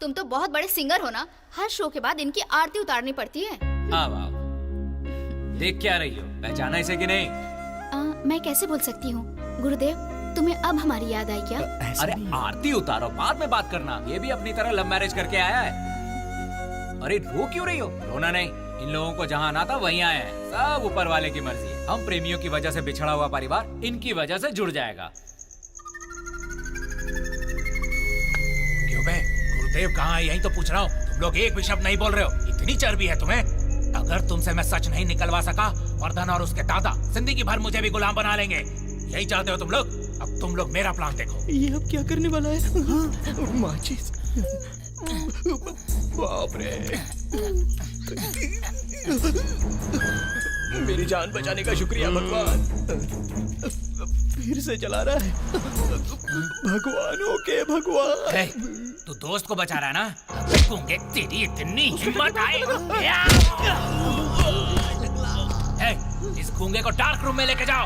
तुम तो बहुत बड़े सिंगर हो ना, हर शो के बाद इनकी आरती उतारनी पड़ती है। आओ आओ, देख क्या रही हो, पहचाना इसे कि नहीं? मैं कैसे भूल सकती हूँ गुरुदेव, तुम्हें अब हमारी याद आई क्या? अरे आरती उतारो, बाद में बात करना। ये भी अपनी तरह लव मैरिज करके आया है। अरे रो क्यों रही हो? रोना नहीं, इन लोगों को जहाँ आना था वहीं आए हैं। सब ऊपर वाले की मर्जी है। हम प्रेमियों की वजह से बिछड़ा हुआ परिवार इनकी वजह से जुड़ जाएगा। क्यों बे, गुरुदेव कहाँ है? यही तो पूछ रहा हूँ। तुम लोग एक भी शब्द नहीं बोल रहे हो, इतनी चर्बी है तुम्हें? अगर तुमसे मैं सच नहीं निकलवा सका, वर्धन और उसके दादा जिंदगी भर मुझे भी गुलाम बना लेंगे। यही चाहते हो तुम लोग? अब तुम लोग मेरा प्लान देखो। ये अब क्या करने वाला है? हाँ, माचिस। बाप रे, मेरी जान बचाने का शुक्रिया भगवान। फिर से चला रहा है। भगवानों के भगवान। तू दोस्त को बचा रहा है ना? गूंगे, तेरी इतनी हिम्मत आए? इस गूंगे को डार्क रूम में लेके जाओ।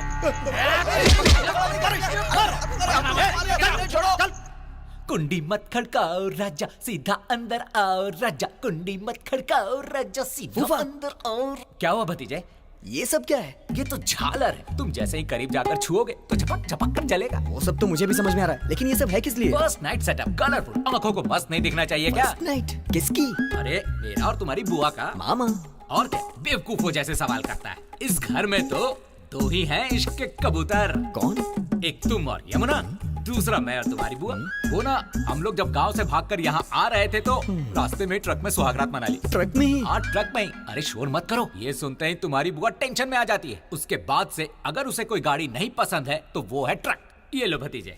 कुंडी मत खड़काओ राजा, सीधा अंदर आओ राजा। कुंडी मत खड़काओ राजा, सीधा अंदर आओ। क्या हुआ भतीजे? ये सब क्या है? ये तो झालर है। तुम जैसे ही करीब जाकर छुओगे तो झपक झपक कर जलेगा। वो सब तो मुझे भी समझ में आ रहा है, लेकिन ये सब है किस लिए? First night setup, colourful. आंखों को मस्त नहीं दिखना चाहिए क्या? फर्स्ट नाइट किसकी? अरे मेरा और तुम्हारी बुआ का। मामा। और क्या बेवकूफों जैसे सवाल करता है। इस घर में तो दो ही हैं इश्क के कबूतर। कौन? एक तुम और यमुना, दूसरा मैं और तुम्हारी बुआ। वो ना, हम लोग जब गांव से भागकर यहाँ आ रहे थे तो रास्ते में ट्रक में सुहागरात मना ली। ट्रक में ही? हाँ ट्रक में ही। अरे शोर मत करो, ये सुनते ही तुम्हारी बुआ टेंशन में आ जाती है। उसके बाद से अगर उसे कोई गाड़ी नहीं पसंद है तो वो है ट्रक। ये लो भतीजे,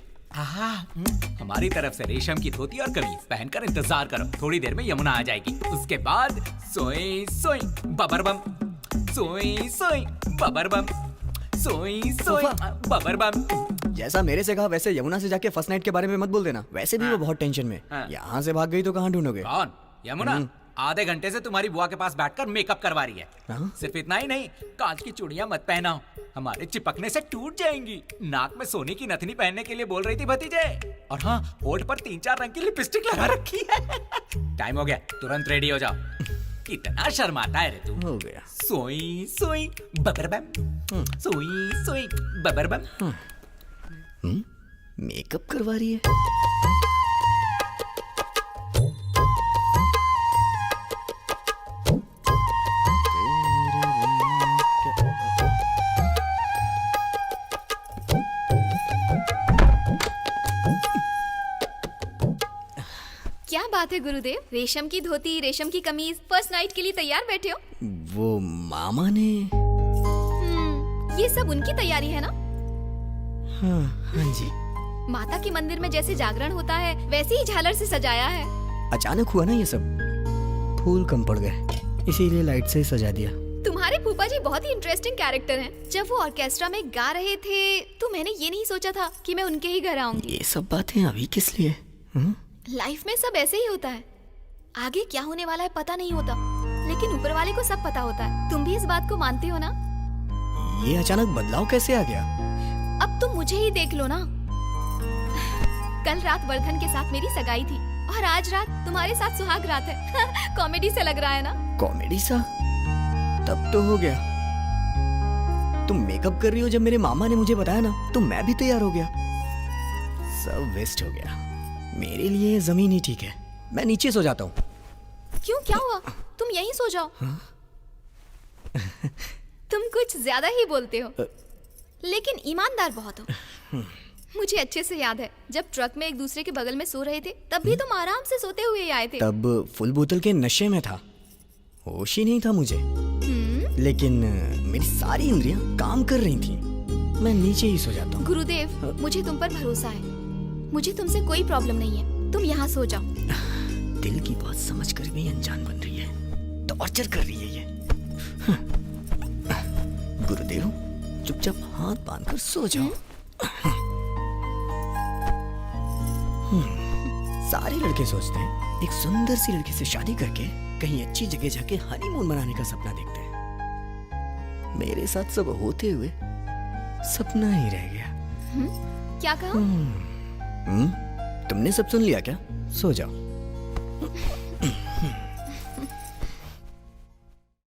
हमारी तरफ से रेशम की धोती और कमीज पहनकर इंतजार करो। थोड़ी देर में यमुना आ जाएगी। उसके बाद सोई सोई बबर बम, सोई सोई बबर बम, सोई सोई बबर बम। जैसा मेरे से कहा वैसे यमुना से जाके फर्स्ट नाइट के बारे में मत बोल देना। वैसे भी वो बहुत टेंशन में। यहाँ से भाग गई तो कहाँ ढूंढोगे? कौन? यमुना आधे घंटे से तुम्हारी बुआ के पास बैठकर मेकअप करवा रही है। सिर्फ इतना ही नहीं, कांच की चूड़ियां मत पहनाओ, हमारे चिपकने से टूट जाएंगी। नाक में सोने की नथनी पहनने के लिए बोल रही थी भतीजे। और हाँ, होठ पर 3-4 रंग की लिपस्टिक लगा रखी है। टाइम हो गया, तुरंत रेडी हो जाओ। कितना शर्माता है रे तू। हो गया। सोई सोई बबर बम, सोई सोई बबर बम। मेकअप करवा रही है। क्या बात है गुरुदेव, रेशम की धोती, रेशम की कमीज, फर्स्ट नाइट के लिए तैयार बैठे हो? वो मामा ने। ये सब उनकी तैयारी है ना? हाँ जी। माता के मंदिर में जैसे जागरण होता है वैसे ही झालर से सजाया है। अचानक हुआ ना ये सब, फूल कम पड़ गए, इसीलिए लाइट से सजा दिया। तुम्हारे फूफा जी बहुत ही इंटरेस्टिंग कैरेक्टर हैं। जब वो ऑर्केस्ट्रा में गा रहे थे तो मैंने ये नहीं सोचा था कि मैं उनके ही घर आऊंगी। ये सब बातें अभी किस लिए? लाइफ में सब ऐसे ही होता है, आगे क्या होने वाला है पता नहीं होता, लेकिन ऊपर वाले को सब पता होता है। तुम भी इस बात को मानते हो ना? ये अचानक बदलाव कैसे आ गया? अब तुम मुझे ही देख लो ना। कल रात वर्धन के साथ मेरी सगाई थी और आज रात तुम्हारे साथ सुहाग रात है। कॉमेडी से लग रहा है ना? कॉमेडी सा? तब तो हो गया। तुम मेकअप कर रही हो जब मेरे मामा ने मुझे बताया ना, तो मैं भी तैयार हो गया। सब वेस्ट हो गया। मेरे लिए जमीन ही ठीक है, मैं नीचे सो जाता हूँ। क्यों, क्या हुआ? तुम यहीं सो जाओ। तुम कुछ ज्यादा ही बोलते हो, लेकिन ईमानदार बहुत हो। मुझे अच्छे से याद है जब ट्रक में एक दूसरे के बगल में सो रहे थे, तब भी तुम आराम से सोते हुए आए थे। तब फुल बोतल के नशे में था, होश ही नहीं था मुझे। लेकिन मेरी सारी इंद्रियां काम कर रही थी। मैं नीचे ही सो जाता हूँ। गुरुदेव, मुझे तुम पर भरोसा है। मुझे तुमसे कोई प्रॉब्लम नहीं है, तुम यहाँ सो जाओ। दिल की बात समझकर भी अनजान बन रही है, टॉर्चर कर रही है ये। गुरुदेव, चुपचाप हाथ बांधकर सो जाओ। सारे लड़के सोचते हैं एक सुंदर सी लड़की से शादी करके कहीं अच्छी जगह जाके हनीमून मनाने का सपना देखते हैं। मेरे साथ सब होते हुए सपना ही रह गया। क्या कहा? तुमने सब सुन लिया क्या? सो जाओ।